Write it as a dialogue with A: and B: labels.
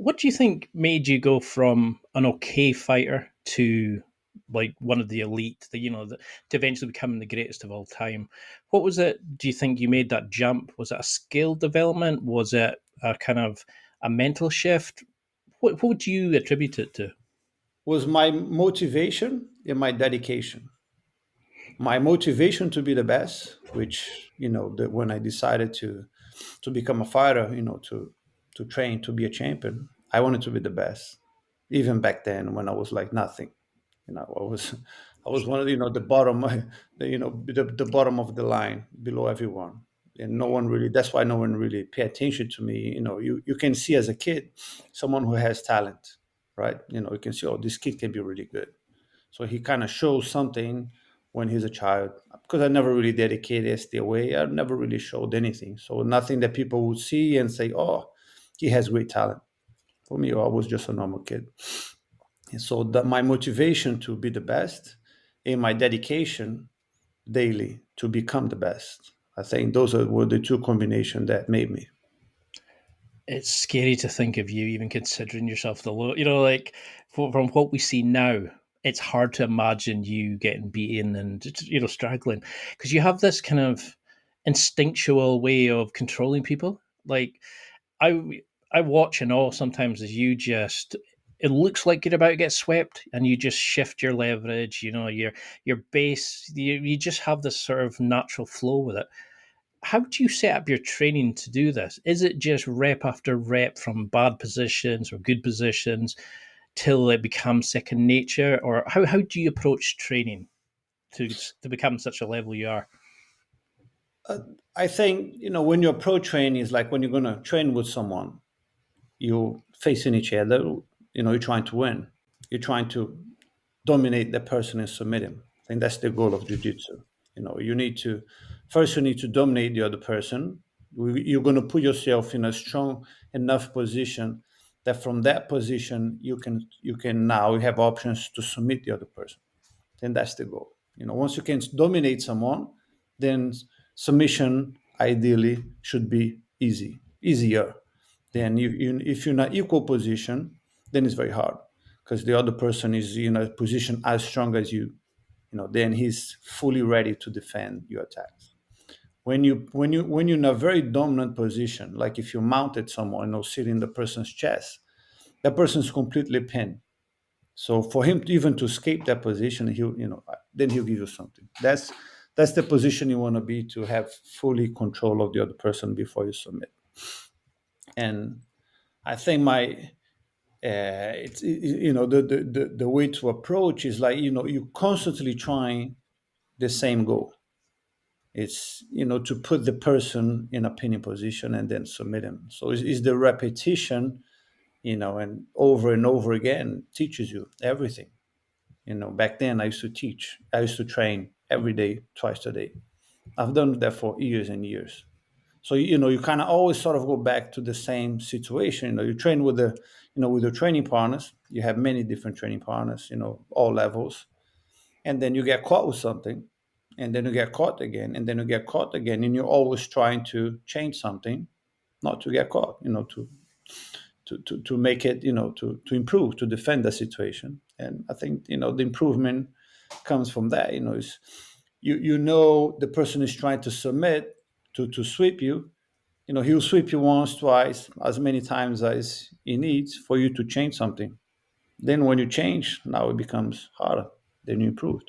A: What do you think made you go from an okay fighter to like one of the elite, to eventually becoming the greatest of all time? What was it? Do you think you made that jump? Was it a skill development? Was it a kind of a mental shift? What would you attribute it to?
B: Was my motivation and my dedication. My motivation to be the best, which when I decided to become a fighter, to train to be a champion, I wanted to be the best. Even back then, when I was like nothing, I was one of the bottom, the bottom of the line below everyone, and no one really. That's why no one really pay attention to me. You can see as a kid someone who has talent, right? You can see, oh, this kid can be really good. So he kind of shows something when he's a child. Because I never really dedicated, stay away. I never really showed anything. So nothing that people would see and say, oh, he has great talent. For me, I was just a normal kid. And so my motivation to be the best and my dedication daily to become the best. I think were the two combinations that made me.
A: It's scary to think of you even considering yourself the low. Like from what we see now, it's hard to imagine you getting beaten and struggling because you have this kind of instinctual way of controlling people. Like I I watch and all sometimes as you just it looks like you're about to get swept and you just shift your leverage, your base, you just have this sort of natural flow with it. How do you set up your training to do this? Is it just rep after rep from bad positions or good positions till it becomes second nature, or how do you approach training to become such a level you are?
B: Uh, I think, when you approach training is like when you're going to train with someone, you facing each other, you're trying to win. You're trying to dominate the person and submit him. I think that's the goal of jiu-jitsu. You need to dominate the other person. You're going to put yourself in a strong enough position that from that position you can now have options to submit the other person. Then that's the goal. Once you can dominate someone, then submission ideally should be easier. Then if you're in an equal position, then it's very hard because the other person is in a position as strong as you. Then he's fully ready to defend your attacks. When you're in a very dominant position, like if you mounted someone, sitting in the person's chest, that person's completely pinned. So for him even to escape that position, then he'll give you something. That's the position you want to be, to have fully control of the other person before you submit. And I think the way to approach is like, you constantly trying the same goal. It's to put the person in a pinning position and then submit him. So it's the repetition, and over again teaches you everything. Back then I used to teach. I used to train every day, twice a day. I've done that for years and years. So you kind of always sort of go back to the same situation. You train with your training partners. You have many different training partners, all levels, and then you get caught with something, and then you get caught again, and then you get caught again, and you're always trying to change something, not to get caught. To make it, to improve, to defend the situation. And I think, the improvement comes from that. Is the person is trying to submit, to sweep you. He'll sweep you once, twice, as many times as he needs for you to change something. Then when you change, now it becomes harder. Then you improved.